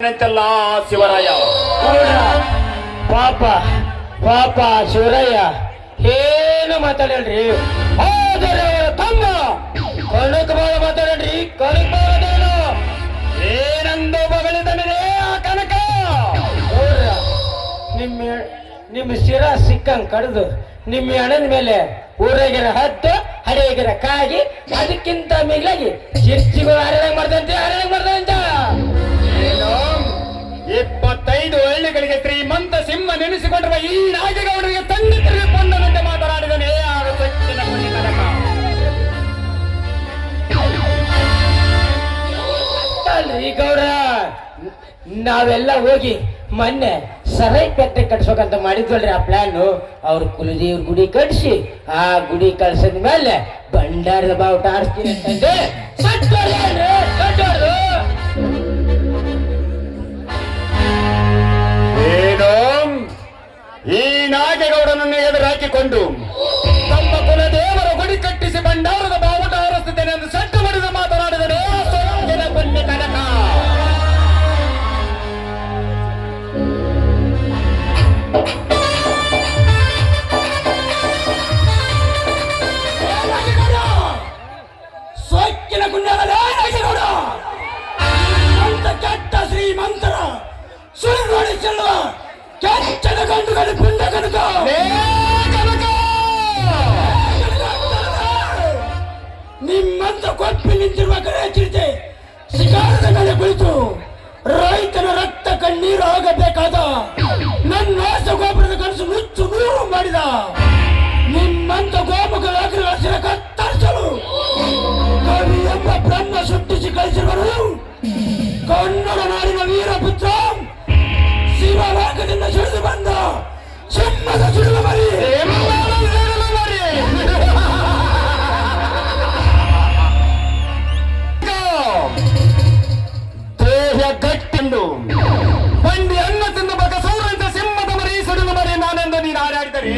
ಅಂತೆಲ್ಲ ಶಿವರಾಯ ಪಾಪ ಪಾಪ ಶಿವರಾಯ ಏನು ಮಾತಾಡಲ್ರಿ ತಮ್ಮ ಕಣಕ್ ಬಾಳ ಮಾತಾಡ್ರಿ ಕಣಕ್ ಬಾಳ ಏನಂದು ಬಗಳಿದನೇ ಆ ಕನಕ ನಿಮ್ಮ ಶಿರ ಸಿಕ್ಕಂಗ್ ಕಡ್ದು ನಿಮ್ಮ ಹಣದ ಮೇಲೆ ಊರಾಗಿರ ಹದ್ದು ಹಡೆಗಿರ ಕಾಗಿ ಅದಕ್ಕಿಂತ ಮಿಗಿಲಾಗಿ ಚಿರ್ಚಿಗಳು ಹರಡಂಗ್ ಮಾಡ್ದಂತೆ ಏನು 25 ಹಳ್ಳಿಗಳಿಗೆ ಶ್ರೀಮಂತ ಸಿಂಹ ನೆನೆಸಿಕೊಂಡಿರುವ ಈ ನಾಗೇಗೌಡರಿಗೆ ತಂದೆ ತಿರುಗಿಕೊಂಡಂತೆ ಮಾತನಾಡಿದನೇ ಆಗ ಸಚ್ಚಿನ ಪುಣ್ಯ ಕನಕ. ಅಲ್ರಿ ಗೌಡ ನಾವೆಲ್ಲ ಹೋಗಿ ಮೊನ್ನೆ ಸರೈ ಪೆಟ್ಟೆ ಕಟ್ಸ್ಬೇಕಂತ ಮಾಡಿದ್ವಲ್ರಿ ಆ ಪ್ಲಾನ್. ಅವ್ರ ಕುಲದೇವ್ರ ಗುಡಿ ಕಟ್ಸಿ ಆ ಗುಡಿ ಕಳ್ಸದ ಮೇಲೆ ಭಂಡಾರದ ಬಾವುಟ ಆರಿಸ್ತೀನಿ ಅಂತಂದ್ರೆ ಏನು ಈ ನಾಗೇಗೌಡನನ್ನು ಎದುರಾಕಿಕೊಂಡು ತಮ್ಮ ಕುಲದೇವರ ಗುಡಿ ಕಟ್ಟಿಸಿ ಭಂಡಾರದ ಬಾವುಟ ಆರಿಸುತ್ತೇನೆ ಎಂದು ಸಟ್ಟು ಮಾಡಿದ ಮಾತನಾಡಿದರೆ ಸೊಕ್ಕಿನ ಪುಣ್ಯ ಕನಕ. ಸೊಕ್ಕಿನ ಕುಂಡಲ ಅಂತ ಕೆಟ್ಟ ಶ್ರೀಮಂತರ ಸುಳ್ಳು ಚೆಲ್ಲುವ ಕೆಚ್ಚದ ಗಂಡುಗಳು ಪುಂಡ ಕನಕ ನಿಮ್ಮಂತ ಕೊಪ್ಪಿ ನಿಂತಿರುವ ಕರೆ ಚಿರತೆ ಶಿಕಾರದ ಮೇಲೆ ಕುಳಿತು ರೈತನ ರಕ್ತ ಕಣ್ಣೀರು ಆಗಬೇಕಾದ ನನ್ನ ಆಸ ಗೋಪುರದ ಕನಸು ನುಚ್ಚು ನೂರು ಮಾಡಿದ ನಿಮ್ಮಂತ ಗೋಮುಖ ಶಿರ ಕತ್ತರಿಸಲು ಕವಿ ಎಂಬ ಬ್ರಹ್ಮ ಸೃಷ್ಟಿಸಿ ಕಳಿಸಿರುವರು ಕನ್ನಡ ನಾಡಿನ ವೀರಪುತ್ರ ಶಿವಲೋಕದಿಂದ ಸುಳಿದು ಬಂದ ಸಿಂಹದ ಸುಳಿದು ಮರಿ ದೇಹ ಗಟ್ಟಿಂದು ಬಂಡಿ ಅನ್ನ ತಿಂದು ಬಗ ಸೌರಂತ ಸಿಂಹದ ಮರಿ ಸುಳಿದು ಮರಿ ನಾನೆಂದು ನೀನು ಹಾರಾಡಿದರೆ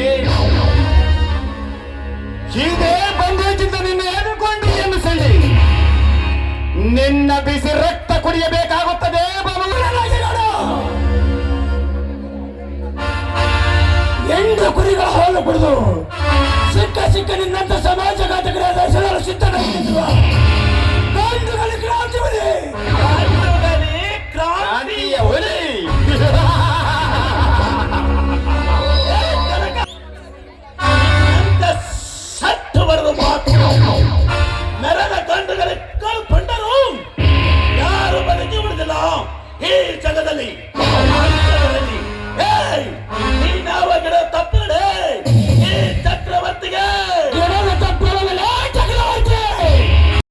ಇದೇ ಬಂದೇಚಿಂದ ನಿನ್ನ ಎದುಕೊಂಡು ಎಂದು ಸಳಿ ನಿನ್ನ ಬಿಸಿ ರಕ್ತ ಕುಡಿಯಬೇಕಾಗುತ್ತದೆ. ಎಂಟು ಕುರಿಗಳ ಹಾಲು ಕುಡಿದು ಸಿಕ್ಕ ನಿನ್ನಂತ ಸಮಾಜಘಾತಕರಾದ ಹೆಸರು ಸಿದ್ಧನಾಗಿರುವ ಕ್ರಾಂತಿಯ ಹುಲಿ ಸತ್ತು ಬರೆದು ಮಾತು ಮೆರದ ಗಂಡುಗಳ ಕಳ್ಕೊಂಡರು ಯಾರು ಬದುಕಿ ಬಿಡುದಿಲ್ಲ ಈ ಜಗದಲ್ಲಿ.